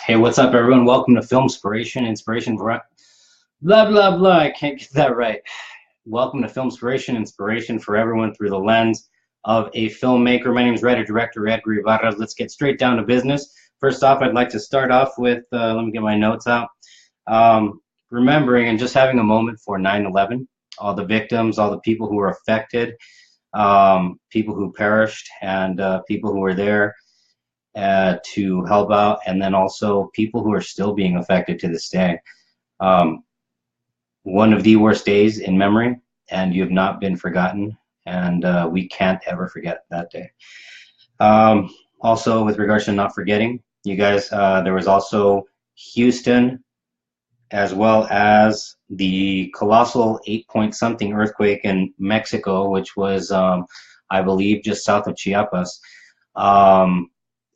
Hey, what's up, everyone? Welcome to Filmspiration, inspiration for blah blah blah. I can't get that right. Welcome to Filmspiration, inspiration for everyone through the lens of a filmmaker. My name is writer director Edgar Ibarra. Let's get straight down to business. First off, I'd like to start off with let me get my notes out. Remembering and just having a moment for 9/11, all the victims, all the people who were affected, people who perished, and people who were there to help out, and then also people who are still being affected to this day. Um, one of the worst days in memory, and you have not been forgotten, and we can't ever forget that day. Also, with regards to not forgetting, you guys, there was also Houston, as well as the colossal 8 point something earthquake in Mexico, which was, I believe, just south of Chiapas.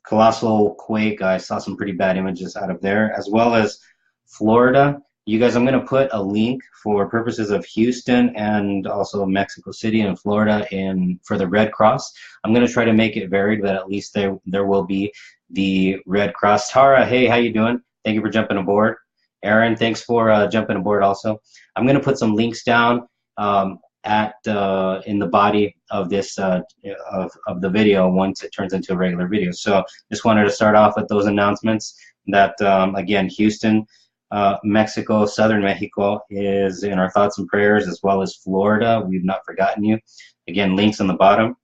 Colossal quake. I saw some pretty bad images out of there, as well as Florida. You guys, I'm going to put a link for purposes of Houston and also Mexico City and Florida for the Red Cross. I'm going to try to make it varied, but at least there will be the Red Cross. Tara, hey, how you doing? Thank you for jumping aboard. Aaron, thanks for jumping aboard also. I'm going to put some links down in the body of this of the video once it turns into a regular video. So just wanted to start off with those announcements that again, Houston, Mexico, southern Mexico is in our thoughts and prayers, as well as Florida. We've not forgotten you. Again, links on the bottom.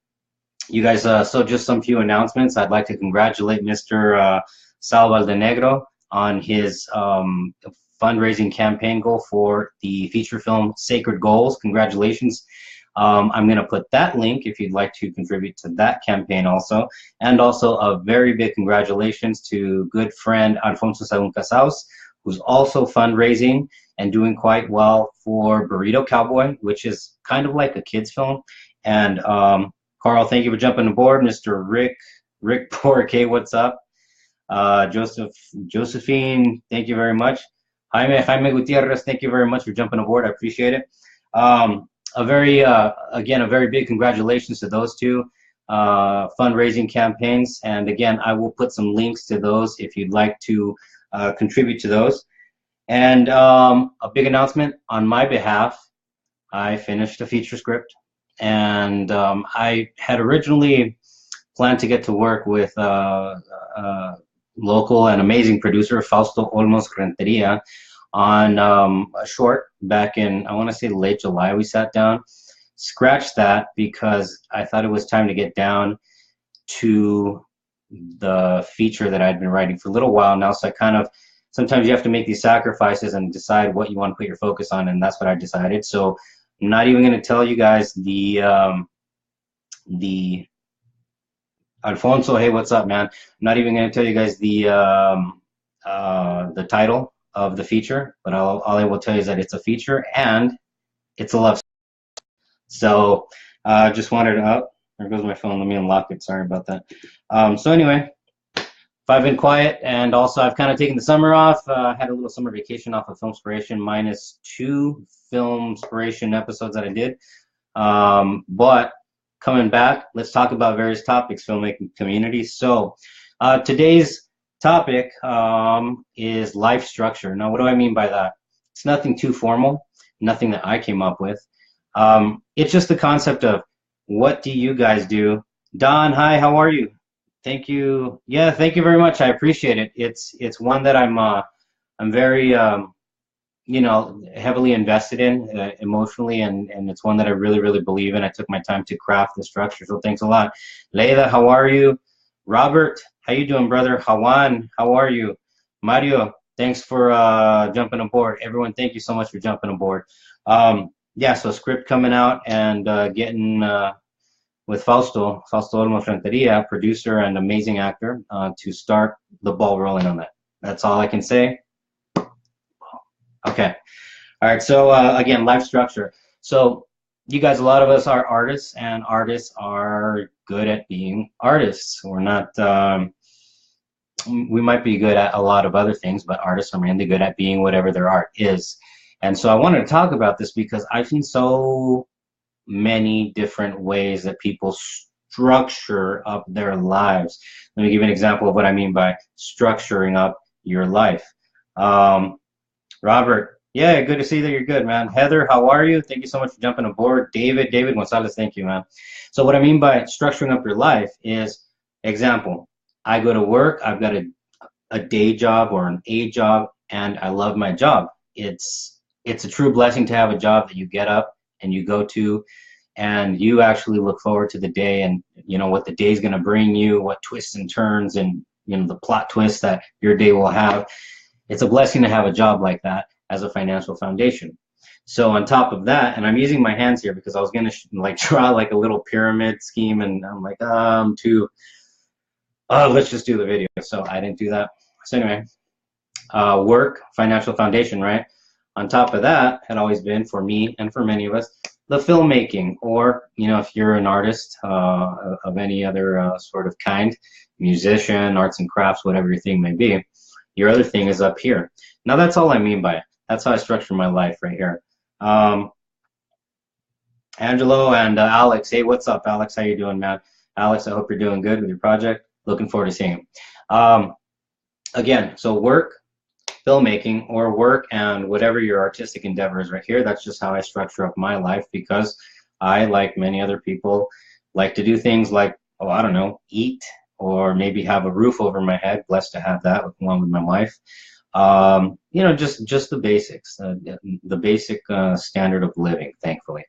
You guys, so just some few announcements. I'd like to congratulate Mr. Sal Valdenegro on his fundraising campaign goal for the feature film Sacred Goals. Congratulations. I'm going to put that link if you'd like to contribute to that campaign also. And also a very big congratulations to good friend Alfonso Saúl Casaus, who's also fundraising and doing quite well for Burrito Cowboy, which is kind of like a kid's film. And Carl, thank you for jumping aboard. Mr. Rick Porque, what's up? Josephine, thank you very much. Jaime Gutierrez, thank you very much for jumping aboard. I appreciate it. Again, a very big congratulations to those two fundraising campaigns. And again, I will put some links to those if you'd like to contribute to those. And a big announcement on my behalf, I finished a feature script. And I had originally planned to get to work with local and amazing producer Fausto Olmos Renteria on a short back in, I want to say, late July. We sat down, scratched that because I thought it was time to get down to the feature that I'd been writing for a little while now. So I kind of, sometimes you have to make these sacrifices and decide what you want to put your focus on, and that's what I decided. So I'm not even going to tell you guys the Alfonso, hey, what's up, man? I'm not even going to tell you guys the title of the feature, but all I will tell you is that it's a feature and it's a love story. So just wanted to, oh, there goes my phone. Let me unlock it. Sorry about that. So anyway, I've been quiet, and also I've kind of taken the summer off. Had a little summer vacation off of Filmspiration, minus 2 Filmspiration episodes that I did. But coming back, let's talk about various topics, filmmaking community. So today's topic is life structure. Now, what do I mean by that? It's nothing too formal, nothing that I came up with. It's just the concept of, what do you guys do? Don, hi, how are you? Thank you. Yeah, thank you very much. I appreciate it. It's one that I'm very you know, heavily invested in emotionally, and it's one that I really, really believe in. I took my time to craft the structure, so thanks a lot. Leila, how are you? Robert, how you doing, brother? Hawan, how are you? Mario, thanks for jumping aboard. Everyone, thank you so much for jumping aboard. Yeah, so script coming out and getting with Fausto Olmos Renteria, producer and amazing actor, to start the ball rolling on that. That's all I can say. Okay. All right. So again, life structure. So you guys, a lot of us are artists, and artists are good at being artists. We're not, we might be good at a lot of other things, but artists are mainly good at being whatever their art is. And so I wanted to talk about this because I've seen so many different ways that people structure up their lives. Let me give you an example of what I mean by structuring up your life. Robert, yeah, good to see that you're good, man. Heather, how are you? Thank you so much for jumping aboard. David Gonzalez, thank you, man. So what I mean by structuring up your life is, example, I go to work, I've got a day job or an A job, and I love my job. It's a true blessing to have a job that you get up and you go to, and you actually look forward to the day, and you know what the day's going to bring you, what twists and turns, and you know the plot twists that your day will have. It's a blessing to have a job like that as a financial foundation. So on top of that, and I'm using my hands here because I was gonna like draw like a little pyramid scheme, and I'm like, let's just do the video. So I didn't do that. So anyway, work, financial foundation, right? On top of that had always been, for me and for many of us, the filmmaking, or you know, if you're an artist of any other sort of kind, musician, arts and crafts, whatever your thing may be, your other thing is up here. Now that's all I mean by it. That's how I structure my life right here. Angelo and Alex, hey, what's up, Alex? How you doing, man? Alex, I hope you're doing good with your project. Looking forward to seeing you. Again, so work, filmmaking, or work and whatever your artistic endeavor is right here. That's just how I structure up my life, because I, like many other people, like to do things like, oh, I don't know, eat, or maybe have a roof over my head. Blessed to have that, along with my wife. You know, just the basics, the basic standard of living, thankfully.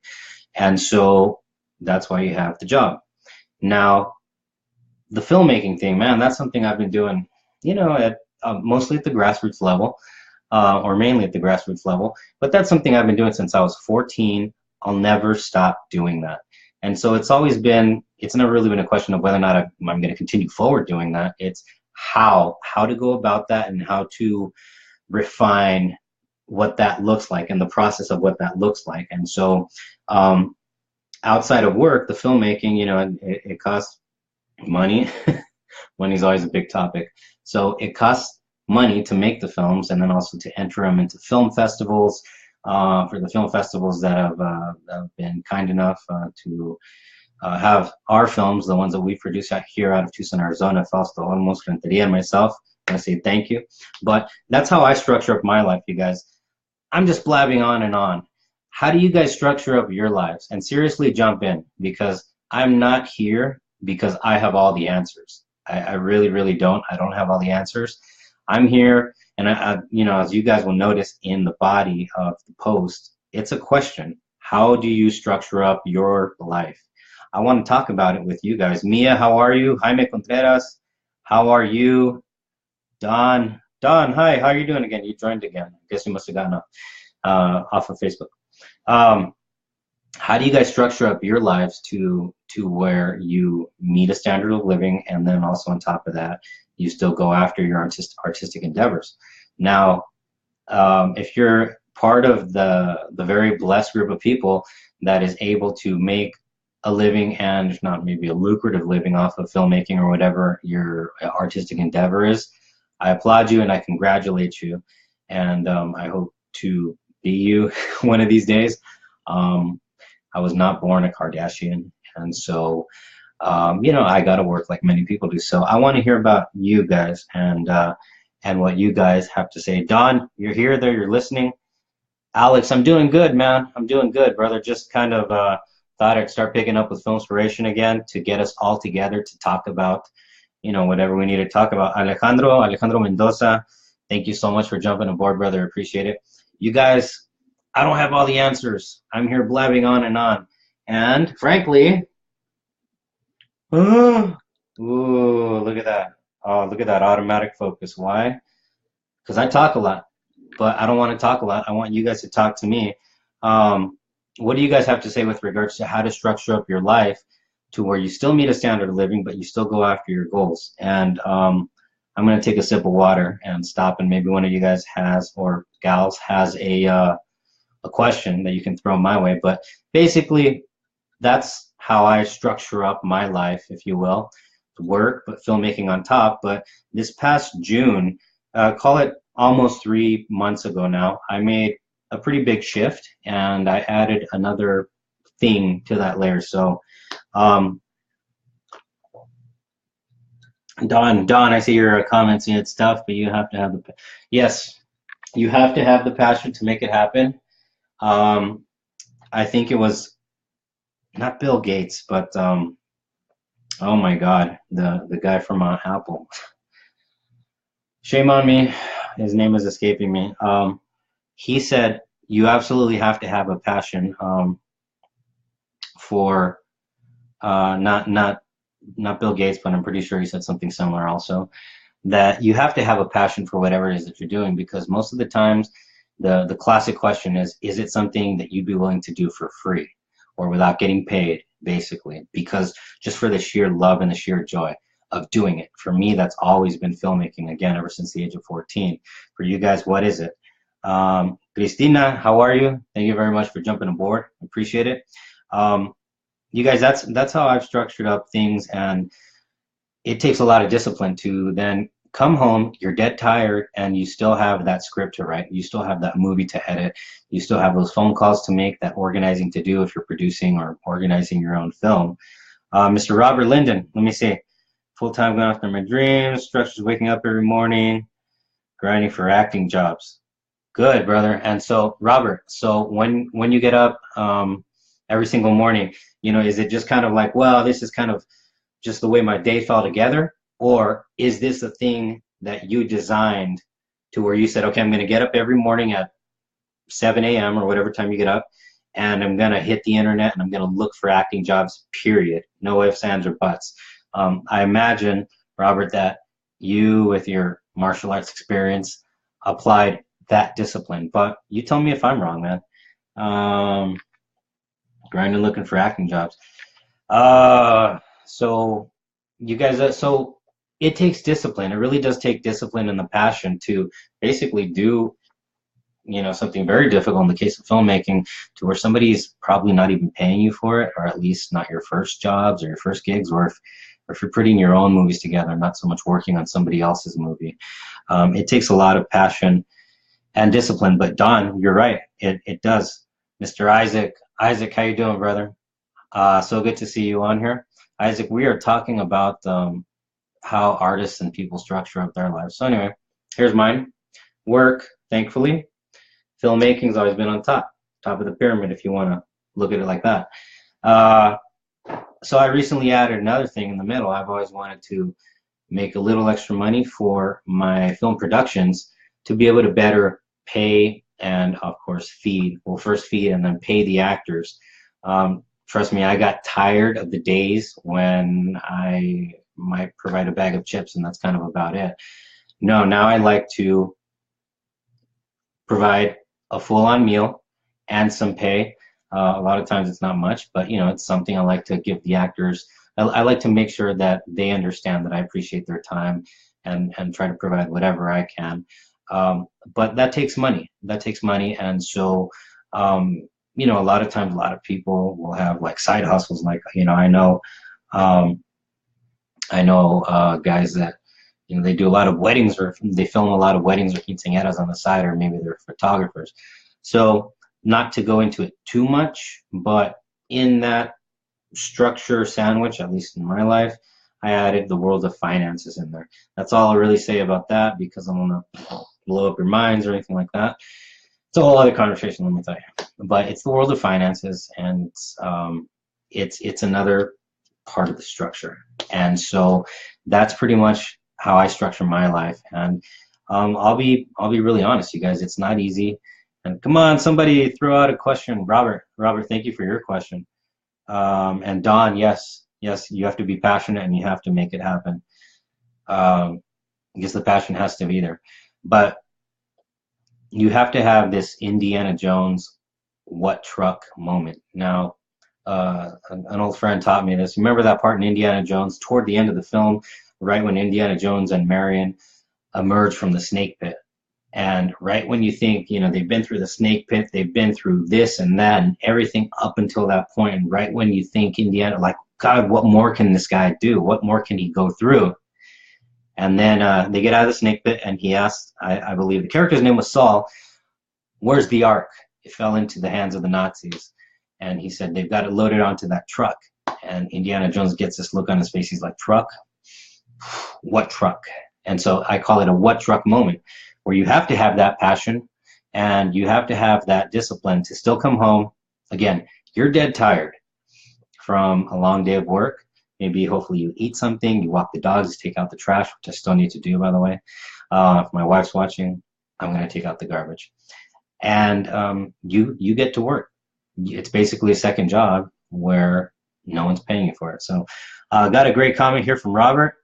And so that's why you have the job. Now, the filmmaking thing, man, that's something I've been doing, you know, at mostly at the grassroots level, or mainly at the grassroots level. But that's something I've been doing since I was 14. I'll never stop doing that. And so it's always been, it's never really been a question of whether or not I'm going to continue forward doing that. It's how to go about that, and how to refine what that looks like, and the process of what that looks like. And so outside of work, the filmmaking, you know, it costs money. Money's always a big topic. So it costs money to make the films, and then also to enter them into film festivals. For the film festivals that have been kind enough to have our films, the ones that we produce out here out of Tucson, Arizona, Fausto Olmos, Renteria, and myself, I say thank you. But that's how I structure up my life, you guys. I'm just blabbing on and on. How do you guys structure up your lives? And seriously, jump in, because I'm not here because I have all the answers. I really, really don't. I don't have all the answers. I'm here, and you know, as you guys will notice in the body of the post, it's a question. How do you structure up your life? I want to talk about it with you guys. Mia, how are you? Jaime Contreras, how are you? Don, hi, how are you doing again? You joined again. I guess you must have gotten off of Facebook. How do you guys structure up your lives to where you meet a standard of living, and then also on top of that, you still go after your artistic endeavors? Now, if you're part of the very blessed group of people that is able to make a living, and if not maybe a lucrative living, off of filmmaking or whatever your artistic endeavor is, I applaud you and I congratulate you, and I hope to be you one of these days. I was not born a Kardashian, and so you know, I got to work like many people do. So I want to hear about you guys, and what you guys have to say. Don, you're here, there, you're listening. Alex, I'm doing good, man. I'm doing good, brother. Just kind of thought I'd start picking up with Filmspiration again to get us all together to talk about, you know, whatever we need to talk about. Alejandro Mendoza, thank you so much for jumping aboard, brother. Appreciate it. You guys, I don't have all the answers. I'm here blabbing on and on. And frankly, ooh, look at that. Oh, look at that automatic focus. Why? Because I talk a lot, but I don't want to talk a lot. I want you guys to talk to me. What do you guys have to say with regards to how to structure up your life to where you still meet a standard of living, but you still go after your goals? And I'm going to take a sip of water and stop, and maybe one of you guys has, or gals has, a question that you can throw my way. But basically, that's how I structure up my life, if you will. Work, but filmmaking on top. But this past June, call it almost 3 months ago now, I made a pretty big shift, and I added another thing to that layer. So Don, I see your comments. Yeah, it's tough, but you have to have the, yes, you have to have the passion to make it happen. Um, I think it was not Bill Gates, but oh my God, the guy from Apple. Shame on me. His name is escaping me. He said you absolutely have to have a passion for not Bill Gates, but I'm pretty sure he said something similar also. That you have to have a passion for whatever it is that you're doing, because most of the times the classic question is it something that you'd be willing to do for free or without getting paid, basically, because just for the sheer love and the sheer joy of doing it. For me, that's always been filmmaking, again, ever since the age of 14. For you guys, what is it? Cristina, how are you? Thank you very much for jumping aboard. Appreciate it. um, you guys, that's how I've structured up things, and it takes a lot of discipline to then come home, you're dead tired, and you still have that script to write, you still have that movie to edit, you still have those phone calls to make, that organizing to do if you're producing or organizing your own film. Mr. Robert Linden, let me see. Full-time going after my dreams, structures waking up every morning, grinding for acting jobs. Good, brother. And so, Robert, so when you get up every single morning, is it just kind of like, well, this is kind of just the way my day fell together? Or is this a thing that you designed to where you said, okay, I'm going to get up every morning at 7 a.m. or whatever time you get up, and I'm going to hit the internet and I'm going to look for acting jobs, period. No ifs, ands, or buts. I imagine, Robert, that you, with your martial arts experience, applied that discipline. But you tell me if I'm wrong, man. Um, Grinding, looking for acting jobs. So you guys, so it takes discipline. It really does take discipline and the passion to basically do, something very difficult in the case of filmmaking, to where somebody's probably not even paying you for it, or at least not your first jobs or your first gigs, or if you're putting your own movies together, not so much working on somebody else's movie. It takes a lot of passion and discipline. But Don, you're right. It does. Mr. Isaac, how you doing, brother? So good to see you on here. Isaac, we are talking about how artists and people structure up their lives. So anyway, here's mine. Work, thankfully. Filmmaking's always been on top of the pyramid, if you want to look at it like that. Uh, so I recently added another thing in the middle. I've always wanted to make a little extra money for my film productions to be able to better pay and, of course, feed. Well, first feed and then pay the actors. Trust me, I got tired of the days when I might provide a bag of chips and that's kind of about it. No, now I like to provide a full-on meal and some pay. A lot of times it's not much, but it's something I like to give the actors. I like to make sure that they understand that I appreciate their time and try to provide whatever I can. But that takes money. That takes money, and so a lot of times, a lot of people will have like side hustles. Like um, I know guys that they do a lot of weddings, or they film a lot of weddings or quinceañeras on the side, or maybe they're photographers. So not to go into it too much, but in that structure sandwich, at least in my life, I added the world of finances in there. That's all I'll really say about that, because I don't want to blow up your minds or anything like that. It's a whole other conversation, let me tell you. But it's the world of finances, and it's another part of the structure. And so that's pretty much how I structure my life. And I'll be really honest, you guys. It's not easy. And come on, somebody throw out a question. Robert, thank you for your question. And Don, yes, you have to be passionate and you have to make it happen. Because the passion has to be there. But you have to have this Indiana Jones what truck moment. Now, an old friend taught me this. Remember that part in Indiana Jones toward the end of the film, right when Indiana Jones and Marion emerge from the snake pit? And right when you think, they've been through the snake pit, they've been through this and that and everything up until that point, and right when you think Indiana, like, God, what more can this guy do? What more can he go through? And then they get out of the snake pit, and he asked, I believe the character's name was Saul, where's the Ark? It fell into the hands of the Nazis. And he said, they've got it loaded onto that truck. And Indiana Jones gets this look on his face. He's like, truck? what truck? And so I call it a what truck moment, where you have to have that passion and you have to have that discipline to still come home. Again, you're dead tired from a long day of work. Maybe hopefully you eat something, you walk the dogs, take out the trash, which I still need to do, by the way. If my wife's watching, I'm going to take out the garbage. And you get to work. It's basically a second job where no one's paying you for it. So got a great comment here from Robert.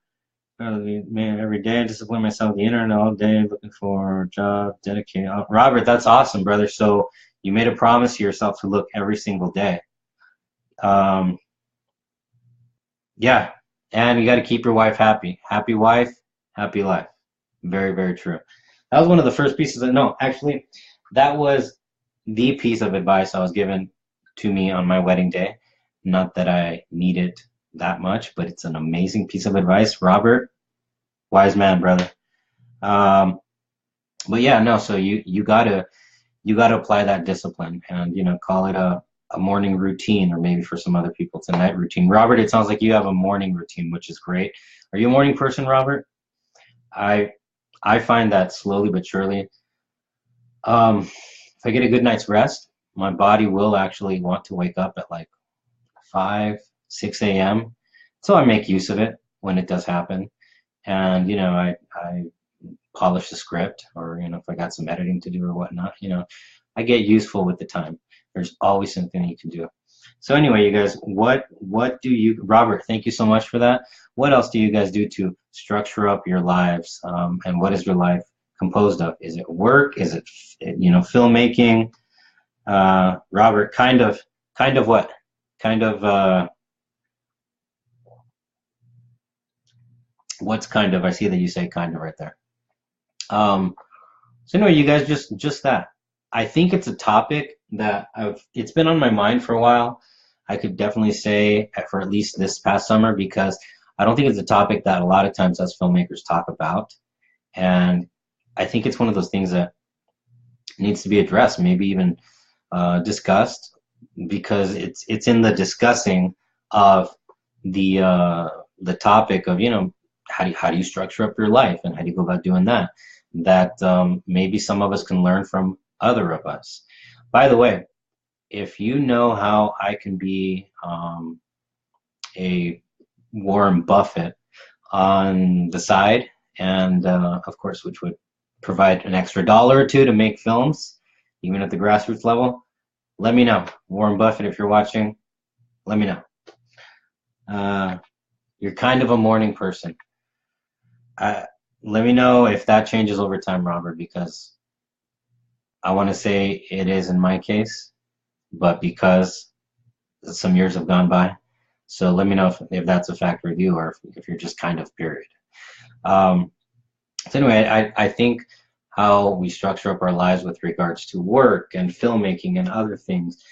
Man, every day I discipline myself on the internet all day looking for a job, dedicated. Robert, that's awesome, brother. So you made a promise to yourself to look every single day. Yeah, and you got to keep your wife happy. Happy wife, happy life. Very, very true. That was one of the first pieces of, no, actually, that was the piece of advice I was given to me on my wedding day. Not that I need it that much, but it's an amazing piece of advice. Robert, wise man, brother. But yeah, no, so you gotta apply that discipline and, call it a morning routine, or maybe for some other people it's a night routine. Robert, it sounds like you have a morning routine, which is great. Are you a morning person, Robert? I find that slowly but surely, if I get a good night's rest, my body will actually want to wake up at like 5, 6 a.m. So I make use of it when it does happen. And, I polish the script, or, if I got some editing to do or whatnot, I get useful with the time. There's always something you can do. So anyway, you guys, what do you, Robert, thank you so much for that. What else do you guys do to structure up your lives? And what is your life composed of? Is it work? Is it, filmmaking? Robert, kind of what? What's kind of, I see that you say kind of right there. So anyway, you guys, just that. I think it's a topic that it's been on my mind for a while. I could definitely say for at least this past summer, because I don't think it's a topic that a lot of times us filmmakers talk about. And I think it's one of those things that needs to be addressed, maybe even discussed, because it's in the discussing of the topic of, how do you structure up your life and how do you go about doing that, maybe some of us can learn from other of us. By the way, if you know how I can be a Warren Buffett on the side, and of course, which would provide an extra dollar or two to make films, even at the grassroots level, let me know. Warren Buffett, if you're watching, let me know. You're kind of a morning person. Let me know if that changes over time, Robert, because I want to say it is in my case, but because some years have gone by. So let me know if that's a factor with you, or if you're just kind of, period. So anyway, I think how we structure up our lives with regards to work and filmmaking and other things,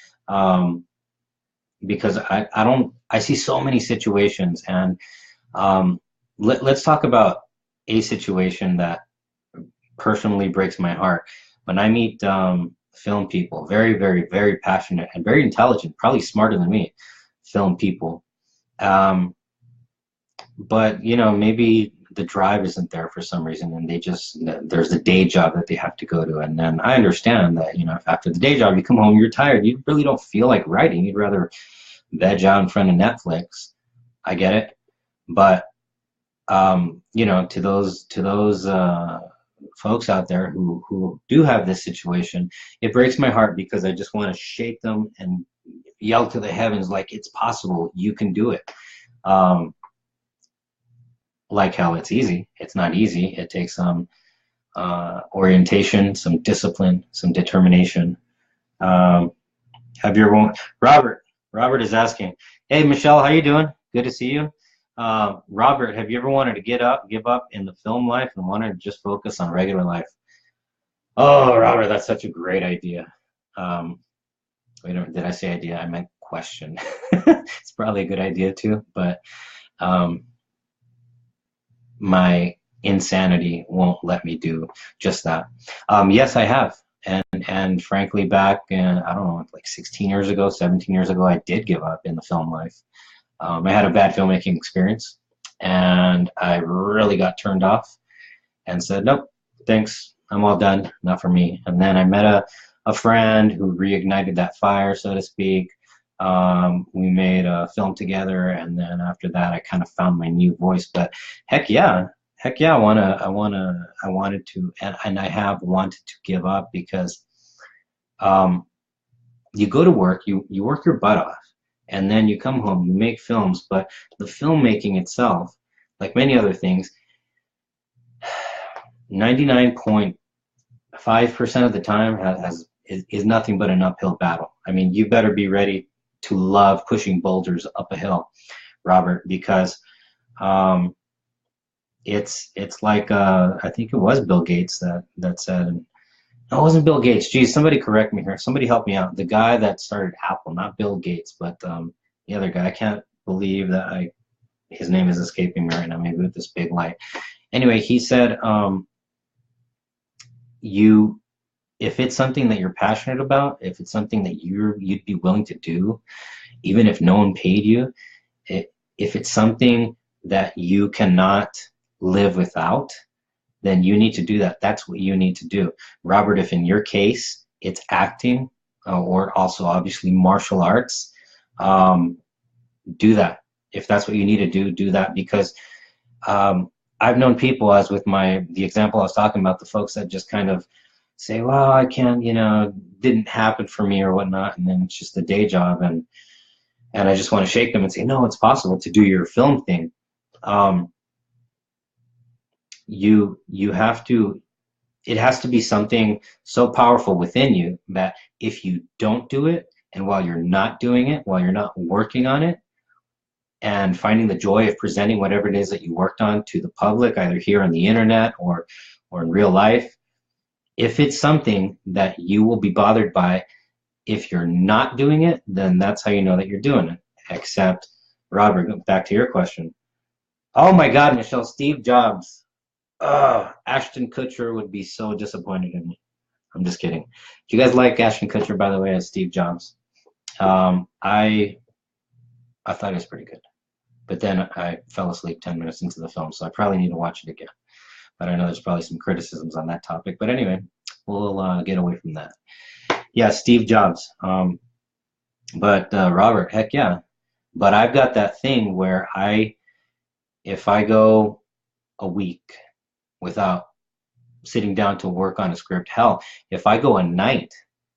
because I see so many situations, and let's talk about a situation that personally breaks my heart. When I meet film people, very, very, very passionate and very intelligent, probably smarter than me, film people, but maybe the drive isn't there for some reason, and there's a day job that they have to go to. And then I understand that, if after the day job you come home, you're tired, you really don't feel like writing, you'd rather veg out in front of Netflix. I get it. But to those folks out there who do have this situation, it breaks my heart, because I just want to shake them and yell to the heavens, like, it's possible, you can do it. Like how it's easy. It's not easy. It takes some orientation, some discipline, some determination. Have you ever, Robert is asking, hey Michelle, how you doing? Good to see you. Robert, have you ever wanted to give up in the film life and wanted to just focus on regular life? Oh, Robert, that's such a great idea. Wait a minute, did I say idea? I meant question. It's probably a good idea too, but my insanity won't let me do just that. Yes, I have. And frankly, back in, I don't know, like 16 years ago, 17 years ago, I did give up in the film life. I had a bad filmmaking experience, and I really got turned off and said, nope, thanks, I'm all done, not for me. And then I met a friend who reignited that fire, so to speak. We made a film together, and then after that, I kind of found my new voice. But heck yeah, I wanted to, and I have wanted to give up because you go to work, you work your butt off, and then you come home, you make films, but the filmmaking itself, like many other things, 99.5% of the time is nothing but an uphill battle. I mean, you better be ready to love pushing boulders up a hill, Robert, because it's like I think it was Bill Gates that said, no, it wasn't Bill Gates. Geez, somebody correct me here. Somebody help me out. The guy that started Apple, not Bill Gates, but the other guy. I can't believe that his name is escaping me right now. Maybe with this big light. Anyway, he said, if it's something that you're passionate about, if it's something that you'd be willing to do, even if no one paid you, if it's something that you cannot live without, then you need to do that. That's what you need to do. Robert, if in your case it's acting or also obviously martial arts, do that. If that's what you need to do, do that, because I've known people, as with the example I was talking about, the folks that just kind of say, well, I can't, didn't happen for me or whatnot, and then it's just a day job, and I just want to shake them and say, no, it's possible to do your film thing. You have to, it has to be something so powerful within you that if you don't do it, and while you're not doing it, while you're not working on it, and finding the joy of presenting whatever it is that you worked on to the public, either here on the internet or in real life, if it's something that you will be bothered by, if you're not doing it, then that's how you know that you're doing it. Except, Robert, back to your question. Oh my God, Michelle, Steve Jobs. Ashton Kutcher would be so disappointed in me. I'm just kidding. Do you guys like Ashton Kutcher, by the way, as Steve Jobs? I thought it was pretty good. But then I fell asleep 10 minutes into the film, so I probably need to watch it again. But I know there's probably some criticisms on that topic. But anyway, we'll get away from that. Yeah, Steve Jobs. But Robert, heck yeah. But I've got that thing where if I go a week without sitting down to work on a script, hell, if I go a night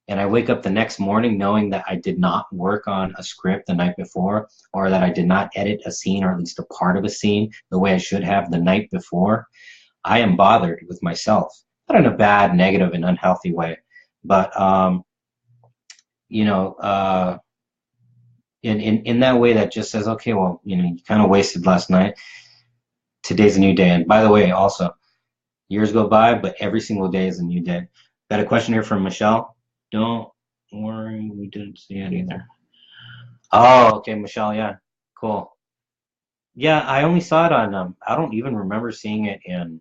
and I wake up the next morning knowing that I did not work on a script the night before, or that I did not edit a scene, or at least a part of a scene, the way I should have the night before, I am bothered with myself. Not in a bad, negative, and unhealthy way, but in that way that just says, okay, well, you kind of wasted last night. Today's a new day. And by the way, also, years go by, but every single day is a new day. Got a question here from Michelle. Don't worry, we didn't see it either. Oh, okay, Michelle, yeah, cool. Yeah, I only saw it on, I don't even remember seeing it in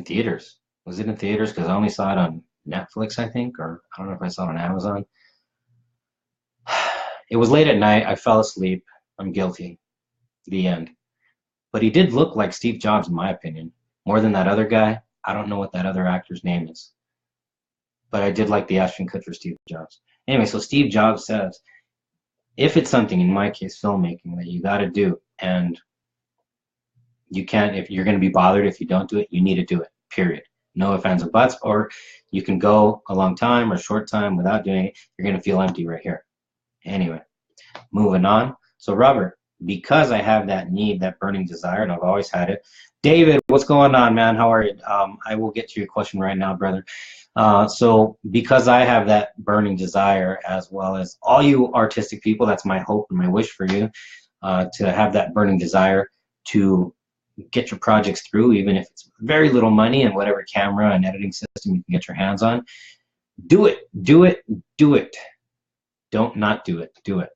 theaters. Was it in theaters? Because I only saw it on Netflix, I think, or I don't know if I saw it on Amazon. It was late at night, I fell asleep, I'm guilty. The end. But he did look like Steve Jobs, in my opinion. More than that other guy. I don't know what that other actor's name is. But I did like the Ashton Kutcher Steve Jobs. Anyway, so Steve Jobs says, if it's something, in my case, filmmaking, that you got to do, and you can't, if you're going to be bothered if you don't do it, you need to do it, period. No ifs, ands, or buts. Or you can go a long time or a short time without doing it. You're going to feel empty right here. Anyway, moving on. So, Robert, because I have that need, that burning desire, and I've always had it. David, what's going on, man? How are you? I will get to your question right now, brother. So because I have that burning desire, as well as all you artistic people, that's my hope and my wish for you, to have that burning desire to get your projects through, even if it's very little money and whatever camera and editing system you can get your hands on. Do it, do it, do it. Don't not do it, do it.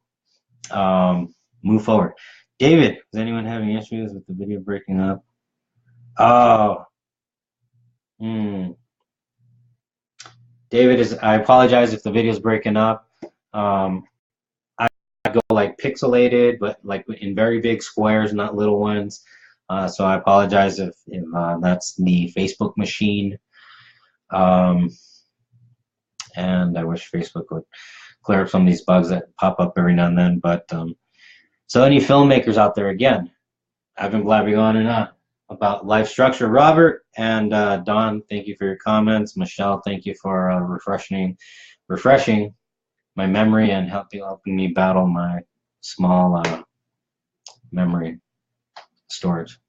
Move forward. David, is anyone having issues with the video breaking up? Oh. David, I apologize if the video is breaking up. I go like pixelated, but like in very big squares, not little ones. So I apologize if that's the Facebook machine. Um, and I wish Facebook would clear up some of these bugs that pop up every now and then. But so any filmmakers out there, again, I've been blabbing on and on about life structure. Robert and Don, thank you for your comments. Michelle, thank you for refreshing my memory and helping me battle my small memory storage.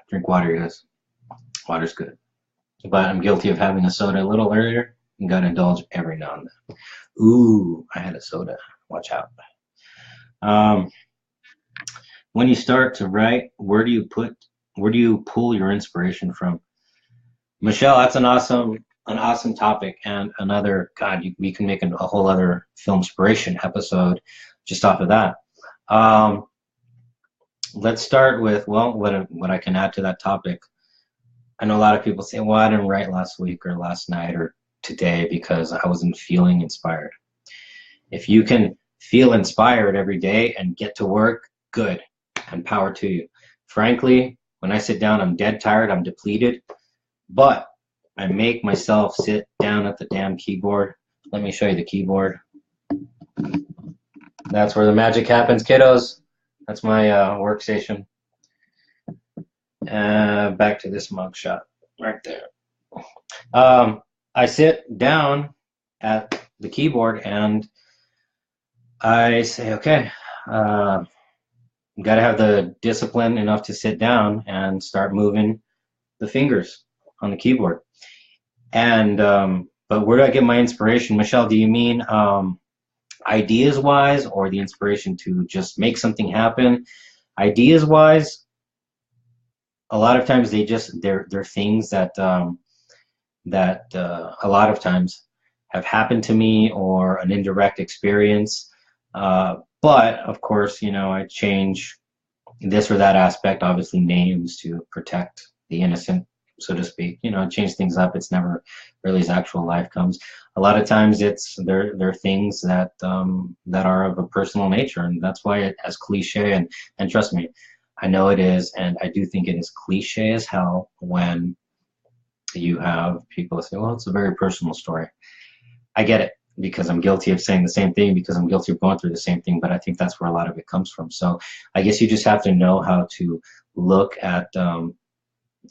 Drink water, you guys. Water's good. But I'm guilty of having a soda a little earlier and gotta indulge every now and then. Ooh, I had a soda. Watch out. When you start to write, where do you pull your inspiration from? Michelle, that's an awesome topic, and another, God, we can make a whole other filmspiration episode just off of that. Let's start with, well, what I can add to that topic. I know a lot of people say, well, I didn't write last week or last night or today because I wasn't feeling inspired. If you can feel inspired every day and get to work, good, and power to you. Frankly, when I sit down, I'm dead tired, I'm depleted, but I make myself sit down at the damn keyboard. Let me show you the keyboard. That's where the magic happens, kiddos. That's my workstation. Back to this mugshot right there. I sit down at the keyboard and I say, okay, got to have the discipline enough to sit down and start moving the fingers on the keyboard. And but where do I get my inspiration? Michelle, do you mean ideas wise, or the inspiration to just make something happen? Ideas wise, a lot of times they're things that a lot of times have happened to me, or an indirect experience. But of course, you know, I change this or that aspect, obviously names, to protect the innocent, so to speak. You know, change things up. It's never really as actual life comes. A lot of times they're things that that are of a personal nature, and that's why it, as cliche, and trust me, I know it is, and I do think it is cliche as hell when you have people say, well, it's a very personal story. I get it, because I'm guilty of saying the same thing, because I'm guilty of going through the same thing, but I think that's where a lot of it comes from. So I guess you just have to know how to look at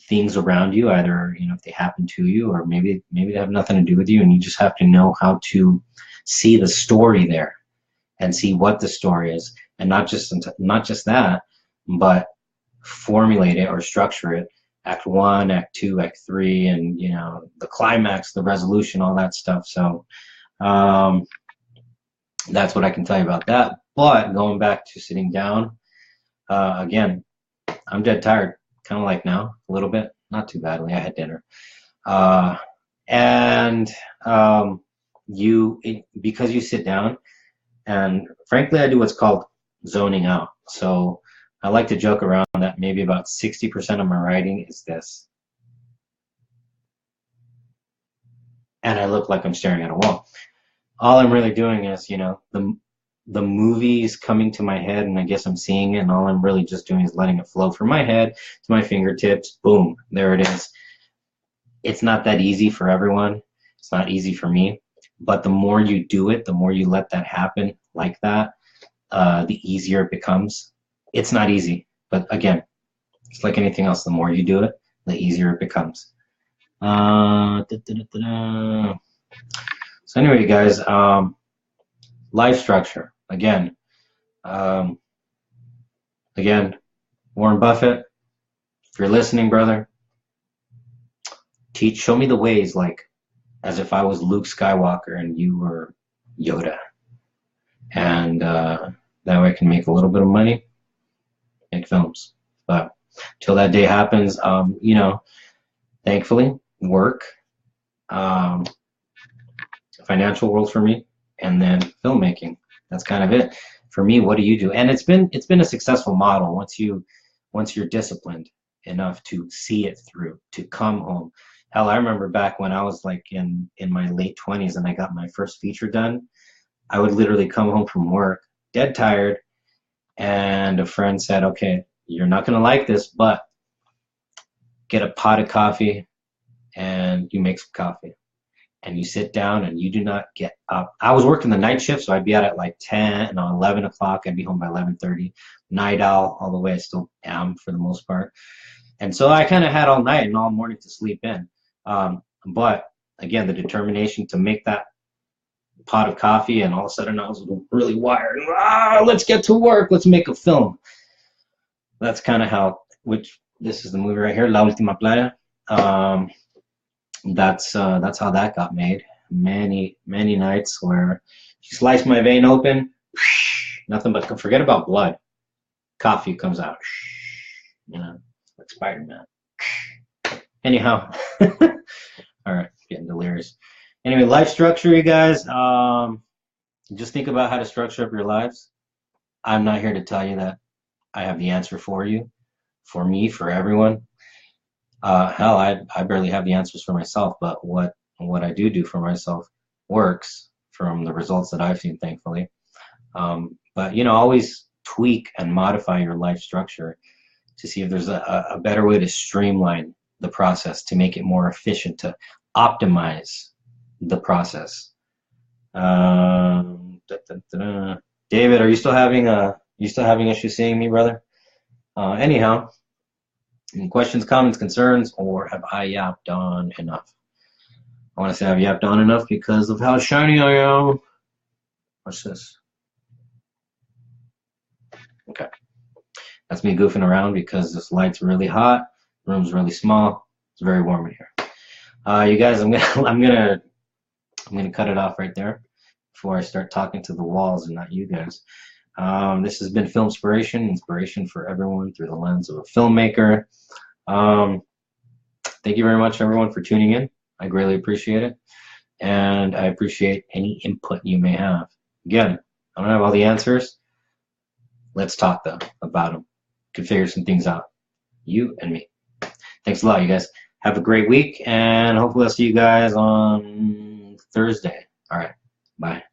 things around you, either, you know, if they happen to you, or maybe they have nothing to do with you, and you just have to know how to see the story there and see what the story is, and not just that, but formulate it or structure it. Act 1, Act 2, Act 3, and, you know, the climax, the resolution, all that stuff. So that's what I can tell you about that. But going back to sitting down, again, I'm dead tired, kind of like now, a little bit, not too badly. I had dinner. Because you sit down, and frankly, I do what's called zoning out. So I like to joke around that maybe about 60% of my writing is this. And I look like I'm staring at a wall. All I'm really doing is, you know, the movie's coming to my head, and I guess I'm seeing it, and all I'm really just doing is letting it flow from my head to my fingertips. Boom, there it is. It's not that easy for everyone. It's not easy for me. But the more you do it, the more you let that happen like that, the easier it becomes. It's not easy, but again, it's like anything else. The more you do it, the easier it becomes. So anyway, guys, life structure. Again, Warren Buffett, if you're listening, brother, show me the ways, like as if I was Luke Skywalker and you were Yoda. And that way I can make a little bit of money, make films. But till that day happens, you know, thankfully, work, financial world for me, and then filmmaking. That's kind of it for me. What do you do? And it's been a successful model once you're disciplined enough to see it through, to come home. Hell, I remember back when I was like in my late 20s and I got my first feature done. I would literally come home from work dead tired, And a friend said, okay, you're not going to like this, but get a pot of coffee and you make some coffee. And you sit down and you do not get up. I was working the night shift, so I'd be out at like 10 and 11 o'clock. I'd be home by 11:30. Night owl all the way. I still am for the most part. And so I kind of had all night and all morning to sleep in. But again, the determination to make that pot of coffee, and all of a sudden I was really wired. Let's get to work. Let's make a film. That's kind of how, which this is the movie right here, La Última Playa. That's how that got made. Many nights where you slice my vein open, nothing but forget about blood. Coffee comes out, you know, like Spider-Man. Anyhow, all right, getting delirious. Anyway, life structure, you guys. Just think about how to structure up your lives. I'm not here to tell you that I have the answer for you, for me, for everyone. Hell, I barely have the answers for myself, but what I do for myself works from the results that I've seen, thankfully. But you know, always tweak and modify your life structure to see if there's a better way to streamline the process, to make it more efficient, to optimize the process. David, are you still having issues seeing me, brother? Anyhow. Any questions, comments, concerns, or have I yapped on enough? I want to say I've yapped on enough because of how shiny I am. What's this? Okay. That's me goofing around because this light's really hot, the room's really small, it's very warm in here. You guys, I'm gonna cut it off right there before I start talking to the walls and not you guys. This has been Filmspiration, inspiration for everyone through the lens of a filmmaker. Thank you very much, everyone, for tuning in. I greatly appreciate it, and I appreciate any input you may have. Again, I don't have all the answers. Let's talk though about them. Can figure some things out, you and me. Thanks a lot, you guys. Have a great week, and hopefully I'll see you guys on Thursday. All right, bye.